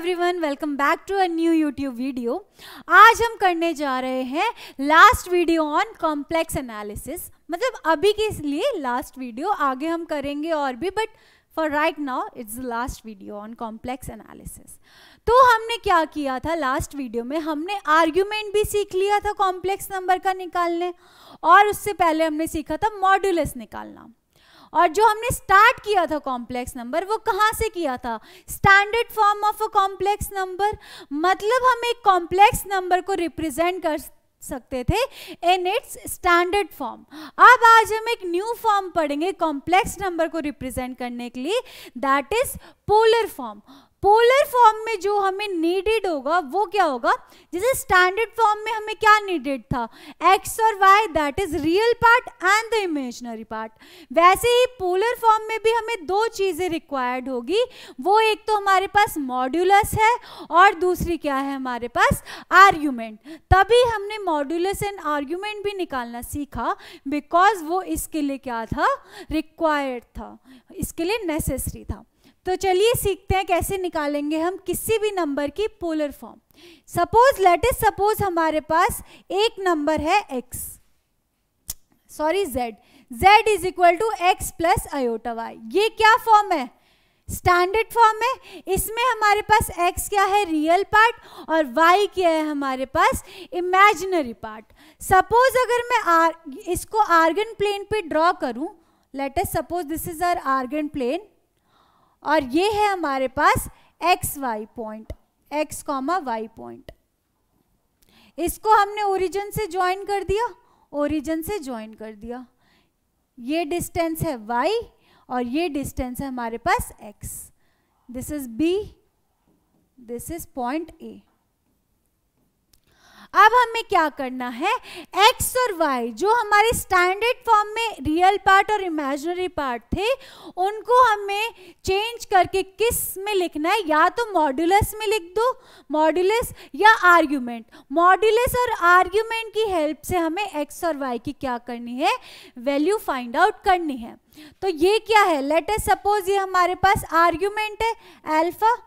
Everyone, welcome back to a new YouTube video. आज हम करने जा रहे हैं last video on complex analysis. मतलब अभी के लिए लास्ट वीडियो, आगे हम करेंगे और भी, but for right now it's the last video on complex analysis. तो हमने क्या किया था लास्ट वीडियो में, हमने आर्ग्यूमेंट भी सीख लिया था कॉम्प्लेक्स नंबर का निकालने, और उससे पहले हमने सीखा था मॉड्यूलस निकालना। और जो हमने स्टार्ट किया था कॉम्प्लेक्स नंबर, वो कहाँ से किया था? Standard form of a complex number. मतलब हम एक कॉम्प्लेक्स नंबर को रिप्रेजेंट कर सकते थे इन इट्स स्टैंडर्ड फॉर्म। अब आज हम एक न्यू फॉर्म पढ़ेंगे कॉम्प्लेक्स नंबर को रिप्रेजेंट करने के लिए, that is polar form. Polar form में जो हमें नीडेड होगा वो क्या होगा? जैसे स्टैंडर्ड फॉर्म में हमें क्या नीडेड था? एक्स और Y, that is real part and the imaginary part. वैसे ही पोलर फॉर्म में भी हमें दो चीजें रिक्वायर्ड होगी। वो एक तो हमारे पास मॉड्यूलस है और दूसरी क्या है हमारे पास? आर्ग्यूमेंट। तभी हमने मॉड्यूलस एंड आर्ग्यूमेंट भी निकालना सीखा, बिकॉज वो इसके लिए क्या था? रिक्वायर्ड था, इसके लिए नेसेसरी था। तो चलिए सीखते हैं कैसे निकालेंगे हम किसी भी नंबर की पोलर फॉर्म। सपोज हमारे पास एक नंबर है z is equal to x plus iota y। ये क्या फॉर्म है? स्टैंडर्ड फॉर्म है। इसमें हमारे पास x क्या है? रियल पार्ट, और y क्या है हमारे पास? Imaginary part. सपोज अगर मैं इसको आर्गन प्लेन पे ड्रॉ करूं, let us suppose this is our Argand plane, और ये है हमारे पास X Y point, X comma Y point. इसको हमने ओरिजिन से ज्वाइन कर दिया, ये डिस्टेंस है y और ये डिस्टेंस है हमारे पास x। This is b, this is point a। अब हमें क्या करना है? x और y जो हमारे स्टैंडर्ड फॉर्म में रियल पार्ट और इमेजिनरी पार्ट थे, उनको हमें चेंज करके किस में लिखना है? या तो मॉड्यूलस में लिख दो, मॉड्यूलस, या आर्ग्यूमेंट। मॉड्यूलस और आर्ग्यूमेंट की हेल्प से हमें x और y की क्या करनी है? वैल्यू फाइंड आउट करनी है। तो ये क्या है? लेट अस सपोज ये हमारे पास आर्ग्यूमेंट है alpha,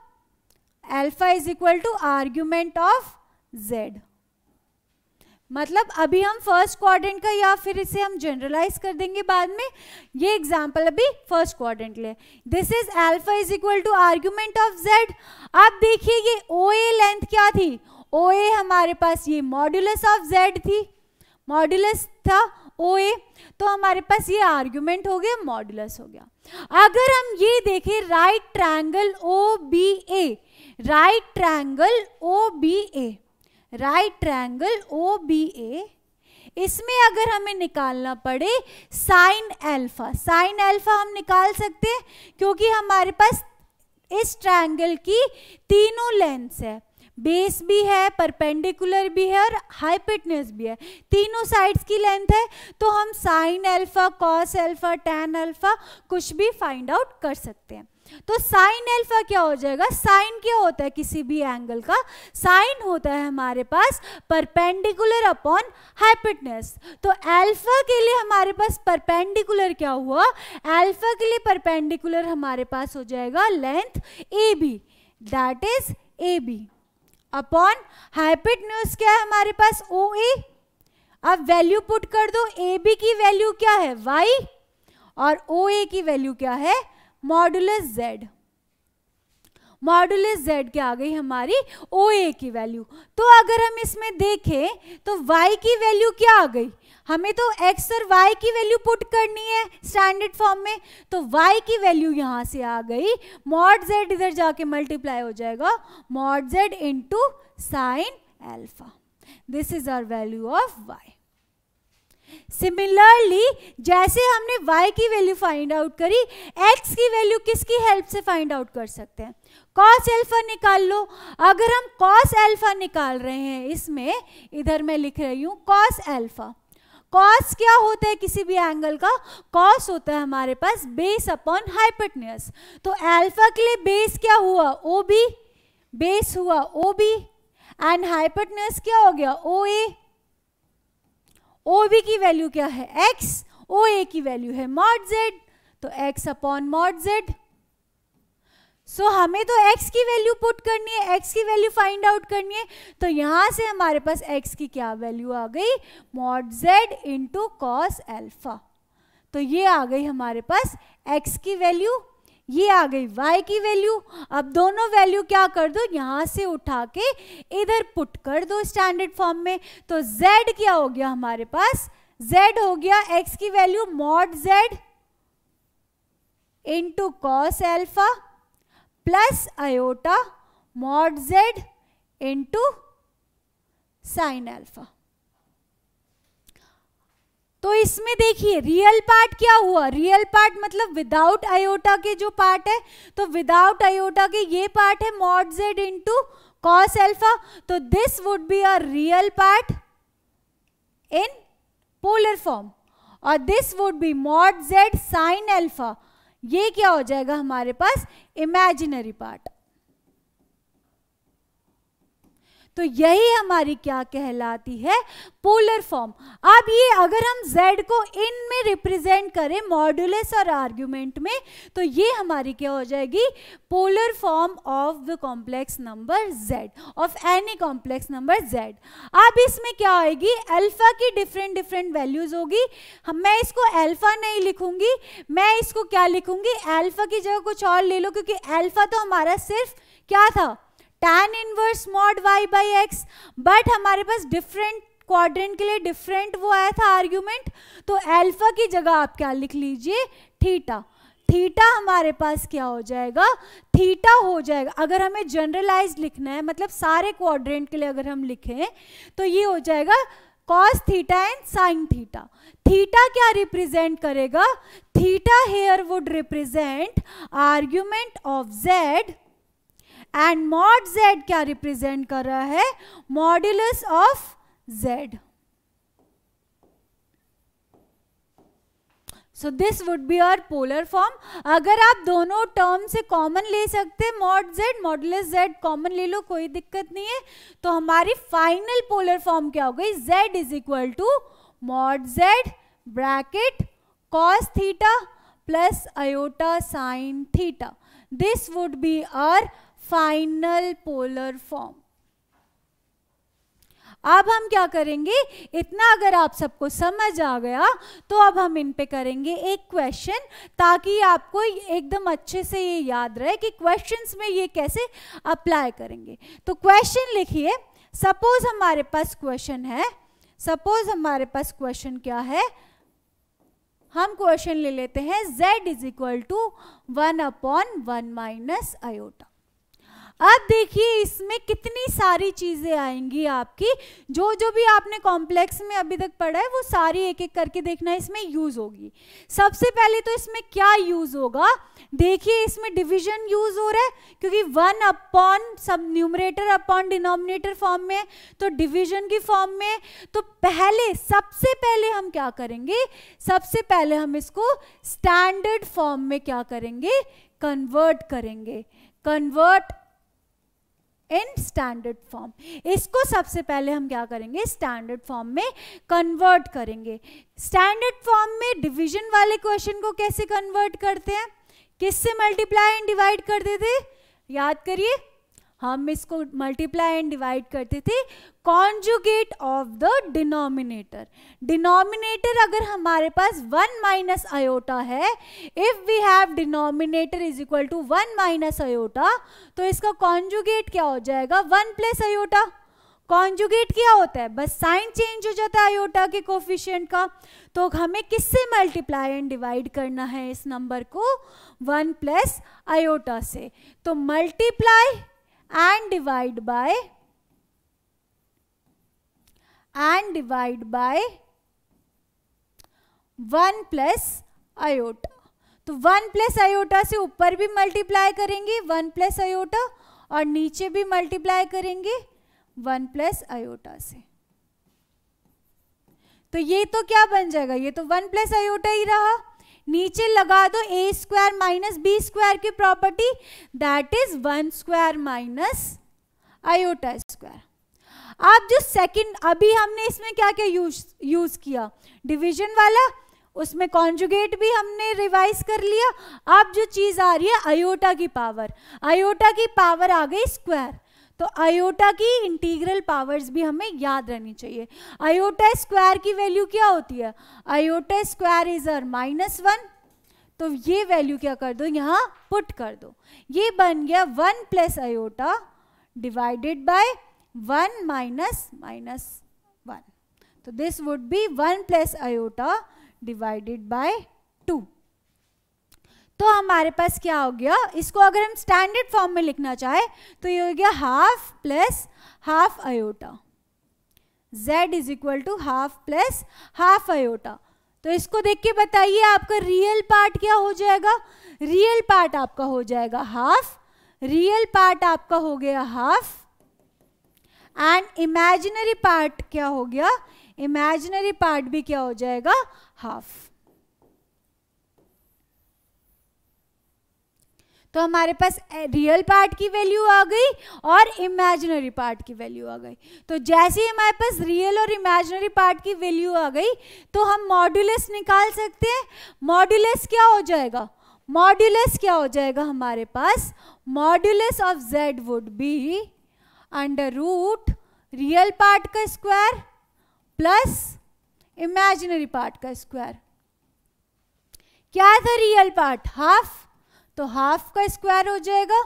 alpha is equal to argument of z। मतलब अभी हम फर्स्ट क्वाड्रेंट का, या फिर इसे हम जनरलाइज कर देंगे बाद में। ये एग्जांपल अभी फर्स्ट क्वाड्रेंट ले। This is alpha is equal to argument of z। अब देखिए ये OA लेंथ क्या थी? OA हमारे पास ये मॉड्यूलस ऑफ z थी, मॉड्यूलस था OA, तो हमारे पास ये आर्ग्यूमेंट हो गया, मॉड्यूलस हो गया। अगर हम ये देखें right triangle OBA, right triangle OBA, right triangle OBA, इसमें अगर हमें निकालना पड़े साइन अल्फा, साइन अल्फा हम निकाल सकते हैं क्योंकि हमारे पास इस ट्रायंगल की तीनों लेंथ्स है, बेस भी है, परपेंडिकुलर भी है और हाइपोटेन्यूज भी है, तीनों साइड्स की लेंथ है। तो हम sine alpha, cos alpha, tan alpha कुछ भी फाइंड आउट कर सकते हैं। तो साइन अल्फा क्या हो जाएगा? साइन क्या होता है किसी भी एंगल का? साइन होता है हमारे पास परपेंडिकुलर अपॉन हाइपोटेन्यूज। तो अल्फा के लिए हमारे पास परपेंडिकुलर क्या हुआ? अल्फा के लिए परपेंडिकुलर हमारे पास हो जाएगा length AB, that is AB, upon hypotenuse क्या है हमारे पास? OA। अब वैल्यू पुट कर दो, AB की वैल्यू क्या है? y, और OA की वैल्यू क्या है? Modulus z। मॉड्यूलस z क्या आ गई? हमारी OA की वैल्यू। तो अगर हम इसमें देखें तो y की वैल्यू क्या आ गई? हमें तो x और y की वैल्यू पुट करनी है स्टैंडर्ड फॉर्म में, तो y की वैल्यू यहां से आ गई, मॉड z इधर जाके मल्टीप्लाई हो जाएगा, mod z into sine alpha. This is our value of y। Similarly जैसे हमने y की वैल्यू फाइंड आउट करी, x की वैल्यू किसकी हेल्प से फाइंड आउट कर सकते हैं? cos अल्फा निकाल लो। अगर हम cos अल्फा निकाल रहे हैं, इसमें इधर मैं लिख रही हूं cos अल्फा। cos क्या होता है किसी भी एंगल का? cos होता है हमारे पास बेस अपॉन हाइपोटेन्यूज। तो अल्फा के लिए बेस क्या हुआ? OB, बेस हुआ OB, एंड हाइपोटेन्यूज क्या हो गया? OA। OB की वैल्यू क्या है? x, OA की वैल्यू है मॉड z, तो x अपॉन मॉड z। सो हमें तो x की वैल्यू पुट करनी है, x की वैल्यू फाइंड आउट करनी है। तो यहां से हमारे पास x की क्या वैल्यू आ गई, mod z into cos alpha. तो ये आ गई हमारे पास x की वैल्यू, ये आ गई y की वैल्यू। अब दोनों वैल्यू क्या कर दो, यहां से उठा के इधर पुट कर दो स्टैंडर्ड फॉर्म में। तो z क्या हो गया हमारे पास, z हो गया x की value mod z into cos alpha plus iota mod z into sine alpha. तो इसमें देखिए रियल पार्ट क्या हुआ, रियल पार्ट मतलब विदाउट आयोटा के जो पार्ट है, तो विदाउट आयोटा के ये पार्ट है mod z into cos alpha. तो this would be a real part in polar form और this would be mod z sine alpha. ये क्या हो जाएगा हमारे पास, इमेजिनरी पार्ट। तो यही हमारी क्या कहलाती है, पोलर फॉर्म। अब ये अगर हम z को इन में रिप्रेजेंट करें मॉड्यूलस और आर्ग्यूमेंट में, तो ये हमारी क्या हो जाएगी, polar form of the complex number z, of any complex number z। अब इसमें क्या आएगी, अल्फा की डिफरेंट वैल्यूज होगी। मैं इसको अल्फा नहीं लिखूंगी, मैं इसको क्या लिखूंगी, अल्फा की जगह कुछ और ले लो, क्योंकि अल्फा तो हमारा सिर्फ क्या था, tan inverse mod y by x, but हमारे पास डिफरेंट क्वाड्रेंट के लिए डिफरेंट वो आया था आर्ग्यूमेंट। तो अल्फा की जगह आप क्या लिख लीजिए, थीटा। थीटा हमारे पास क्या हो जाएगा, थीटा हो जाएगा। अगर हमें जनरलाइज लिखना है, मतलब सारे क्वाड्रेंट के लिए अगर हम लिखें, तो ये हो जाएगा cos theta and sine theta. Theta क्या रिप्रेजेंट करेगा, theta here would represent argument of z and mod z क्या रिप्रेजेंट कर रहा है, modulus of z। So this would be our polar form. अगर आप दोनों टर्म से कॉमन ले सकते, mod z modulus z common ले लो, कोई दिक्कत नहीं है। तो हमारी फाइनल पोलर फॉर्म क्या हो गई, z is equal to mod z bracket cos theta plus iota sine theta. This would be our final polar form. अब हम क्या करेंगे, इतना अगर आप सबको समझ आ गया, तो अब हम इन पे करेंगे एक क्वेश्चन, ताकि आपको एकदम अच्छे से ये याद रहे कि क्वेश्चंस में ये कैसे अप्लाई करेंगे। तो क्वेश्चन लिखिए, सपोज हमारे पास क्वेश्चन है, सपोज हमारे पास क्वेश्चन क्या है, हम क्वेश्चन ले लेते हैं z is equal to 1/1 minus iota. अब देखिए इसमें कितनी सारी चीजें आएंगी आपकी, जो जो भी आपने कॉम्प्लेक्स में अभी तक पढ़ा है वो सारी एक एक करके देखना इसमें यूज होगी। सबसे पहले तो इसमें क्या यूज होगा, देखिए इसमें डिवीजन यूज हो रहा है, क्योंकि 1 अपॉन सब न्यूमरेटर अपॉन डिनोमिनेटर फॉर्म में, तो डिवीजन की फॉर्म में। तो पहले सबसे पहले हम क्या करेंगे, सबसे पहले हम इसको स्टैंडर्ड फॉर्म में क्या करेंगे, कन्वर्ट करेंगे, कन्वर्ट इन स्टैंडर्ड फॉर्म। इसको सबसे पहले हम क्या करेंगे, स्टैंडर्ड फॉर्म में कन्वर्ट करेंगे। स्टैंडर्ड फॉर्म में डिवीजन वाले क्वेश्चन को कैसे कन्वर्ट करते हैं, किससे मल्टीप्लाई एंड डिवाइड करते थे, याद करिए, हम इसको मल्टीप्लाई एंड डिवाइड करते थे conjugate of the denominator. Denominator अगर हमारे पास 1 माइनस आयोटा है, if we have denominator is equal to 1 minus iota, तो इसका कॉन्जुगेट क्या हो जाएगा, 1 प्लस आयोटा। कॉन्जुगेट क्या होता है, बस साइन चेंज हो जाता है आयोटा के कोफिशिएंट का। तो हमें किससे मल्टीप्लाई एंड डिवाइड करना है इस नंबर को, 1 प्लस आयोटा से। तो multiply and divide by 1 plus iota. तो 1 प्लस आयोटा से ऊपर भी मल्टीप्लाई करेंगे 1 प्लस आयोटा, और नीचे भी मल्टीप्लाई करेंगे 1 प्लस आयोटा से। तो ये तो क्या बन जाएगा, ये तो 1 प्लस आयोटा ही रहा। नीचे लगा दो a square minus B square की property, that is 1 square minus iota square. अब जो सेकंड, अभी हमने इसमें क्या क्या यूज किया, डिवीजन वाला, उसमें कॉन्जुगेट भी हमने रिवाइज कर लिया। अब जो चीज आ रही है आयोटा की पावर, आयोटा की पावर आ गई स्क्वायर, तो आयोटा की इंटीग्रल पावर्स भी हमें याद रहनी चाहिए। आयोटा स्क्वायर की वैल्यू क्या होती है, आयोटा स्क्वायर इज -1, तो ये वैल्यू क्या कर दो, यहाँ पुट कर दो, ये बन गया 1 plus iota divided by 1 minus -1, तो this would B 1 plus iota divided by 2। तो हमारे पास क्या हो गया, इसको अगर हम स्टैंडर्ड फॉर्म में लिखना चाहे तो ये हो गया half plus half iota, z is equal to half plus half iota. तो इसको देख के बताइए आपका रियल पार्ट क्या हो जाएगा, रियल पार्ट आपका हो जाएगा हाफ, रियल पार्ट आपका हो गया हाफ, एंड इमेजिनरी पार्ट क्या हो गया, इमेजिनरी पार्ट भी क्या हो जाएगा, हाफ। तो हमारे पास रियल पार्ट की वैल्यू आ गई और इमेजिनरी पार्ट की वैल्यू आ गई। तो जैसे ही हमारे पास रियल और इमेजिनरी पार्ट की वैल्यू आ गई तो हम मॉड्यूलस निकाल सकते हैं। मॉड्यूलस क्या हो जाएगा, मॉड्यूलस क्या हो जाएगा हमारे पास, modulus of z would be under root real part का स्क्वायर प्लस इमेजिनरी पार्ट का स्क्वायर। क्या था रियल पार्ट, हाफ, तो हाफ का स्क्वायर हो जाएगा,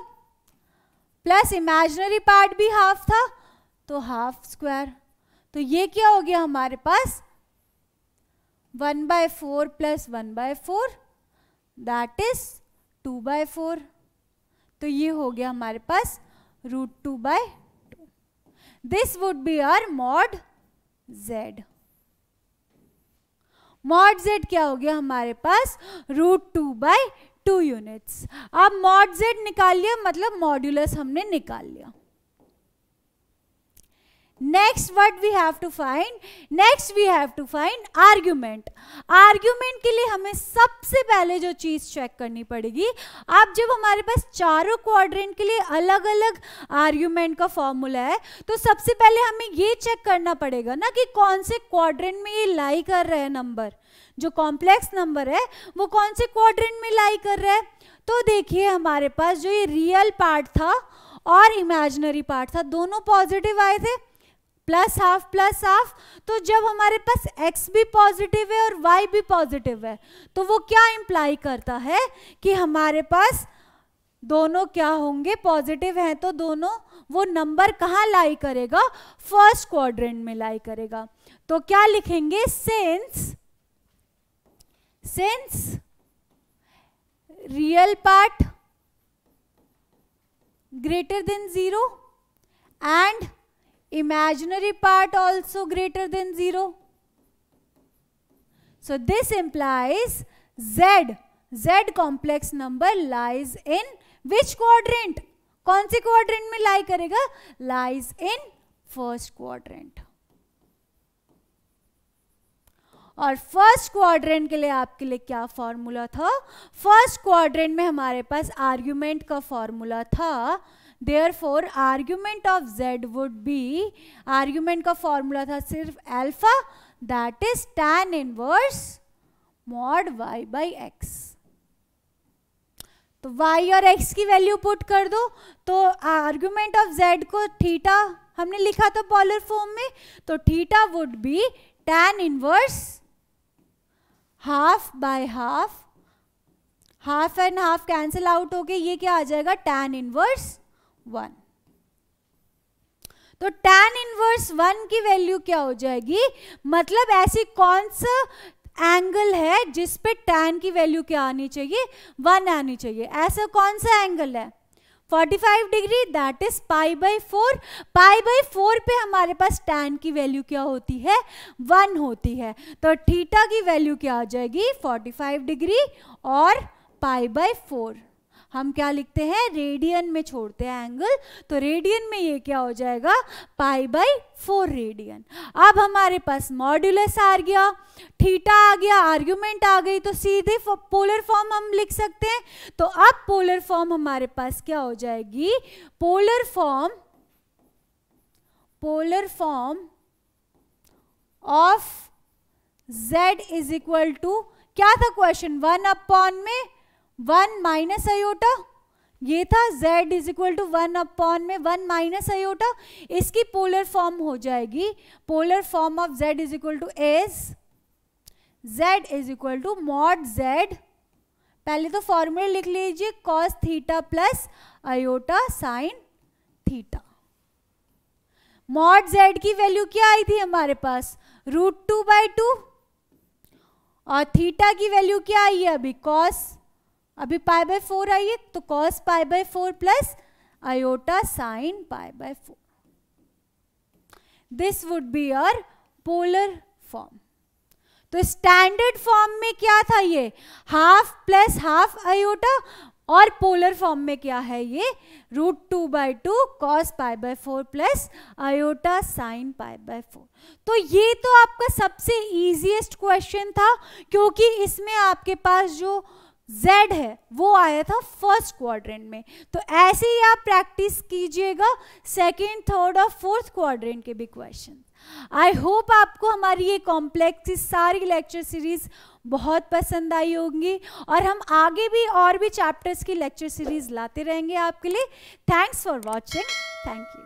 प्लस इमेजिनरी पार्ट भी हाफ था तो हाफ स्क्वायर। तो ये क्या हो गया हमारे पास 1/4 प्लस 1/4 दैट इज 2/4। तो ये हो गया हमारे पास √2/2। This would be our mod z। Mod z क्या हो गया हमारे पास √2/2 यूनिट्स। अब मॉड z निकाल लिया, मतलब मॉड्यूलस हमने निकाल लिया। Next what we have to find, next we have to find argument. Argument के लिए हमें सबसे पहले जो चीज चेक करनी पड़ेगी, अब जब हमारे पास चारों क्वाड्रेंट के लिए अलग अलग आर्ग्यूमेंट का फॉर्मूला है तो सबसे पहले हमें ये चेक करना पड़ेगा ना कि कौन से क्वाड्रेंट में ये लाई कर रहा है नंबर, जो कॉम्प्लेक्स नंबर है वो कौन से क्वाड्रेंट में लाई कर रहा है। तो देखिए हमारे पास जो ये रियल पार्ट था और इमेजिनरी पार्ट था दोनों पॉजिटिव आए थे, प्लस हाफ। तो जब हमारे पास x भी पॉजिटिव है और y भी पॉजिटिव है तो वो क्या इंप्लाई करता है कि हमारे पास दोनों क्या होंगे, पॉजिटिव हैं तो दोनों, वो नंबर कहाँ लाई करेगा, फर्स्ट क्वाड्रेंट में लाई करेगा। तो क्या लिखेंगे, since real part greater than 0 and imaginary part also greater than 0. So this implies z complex number lies in which quadrant, कौन से quadrant में lie करेगा, lies in first quadrant। और फर्स्ट क्वाड्रेंट के लिए आपके लिए क्या फॉर्मूला था, फर्स्ट क्वाड्रेंट में हमारे पास आर्ग्यूमेंट का फॉर्मूला था, therefore argument of z would B, argument का फॉर्मूला था सिर्फ alpha, that is tan inverse mod y/x। तो y और x की वैल्यू पुट कर दो, तो आर्ग्यूमेंट ऑफ z को थीटा हमने लिखा था पोलर फॉर्म में, तो theta would be tan inverse ½ half and half cancel out हो गए, ये क्या आ जाएगा tan इनवर्स 1। तो tan इनवर्स 1 की वैल्यू क्या हो जाएगी, मतलब ऐसी कौन सा एंगल है जिस पे tan की वैल्यू क्या आनी चाहिए, 1 आनी चाहिए। ऐसा कौन सा एंगल है, 45 डिग्री, दैट इज π/4। π/4 पे हमारे पास tan की वैल्यू क्या होती है, 1 होती है। तो थीटा की वैल्यू क्या आ जाएगी, 45 डिग्री और π/4। हम क्या लिखते हैं, रेडियन में छोड़ते हैं एंगल, तो रेडियन में ये क्या हो जाएगा, π/4 रेडियन। अब हमारे पास मॉड्यूलस आ गया, थीटा आ गया, आर्ग्यूमेंट आ गई, तो सीधे पोलर फॉर्म हम लिख सकते हैं। तो अब पोलर फॉर्म हमारे पास क्या हो जाएगी, polar form of z is equal to, क्या था क्वेश्चन, 1 अपॉन में 1 माइनस आयोटा, ये था z is equal to 1 upon में 1 माइनस आयोटा। इसकी पोलर फॉर्म हो जाएगी, polar form of z is equal to as z is equal to mod z, पहले तो फॉर्मूला लिख लीजिए, cos theta plus iota sine theta. Mod z की value क्या आई थी हमारे पास, √2/2, और थीटा की वैल्यू क्या आई है अभी, cos, अभी π/4 आई है, तो cos π/4 plus iota sine π/4। This would be your polar form. तो स्टैंडर्ड फॉर्म में क्या था, ये हाफ प्लस हाफ आयोटा, और पोलर फॉर्म में क्या है, ये √2/2 cos π/4 प्लस आयोटा साइन π/4। तो ये तो आपका सबसे इजीएस्ट क्वेश्चन था, क्योंकि इसमें आपके पास जो z है वो आया था फर्स्ट क्वाड्रेंट में। तो ऐसे ही आप प्रैक्टिस कीजिएगा सेकेंड, थर्ड और फोर्थ क्वाड्रेंट के भी क्वेश्चन। आई होप आपको हमारी ये कॉम्प्लेक्स सारी लेक्चर सीरीज बहुत पसंद आई होंगी, और हम आगे भी और भी चैप्टर्स की लेक्चर सीरीज लाते रहेंगे आपके लिए। Thanks for watching, thank you.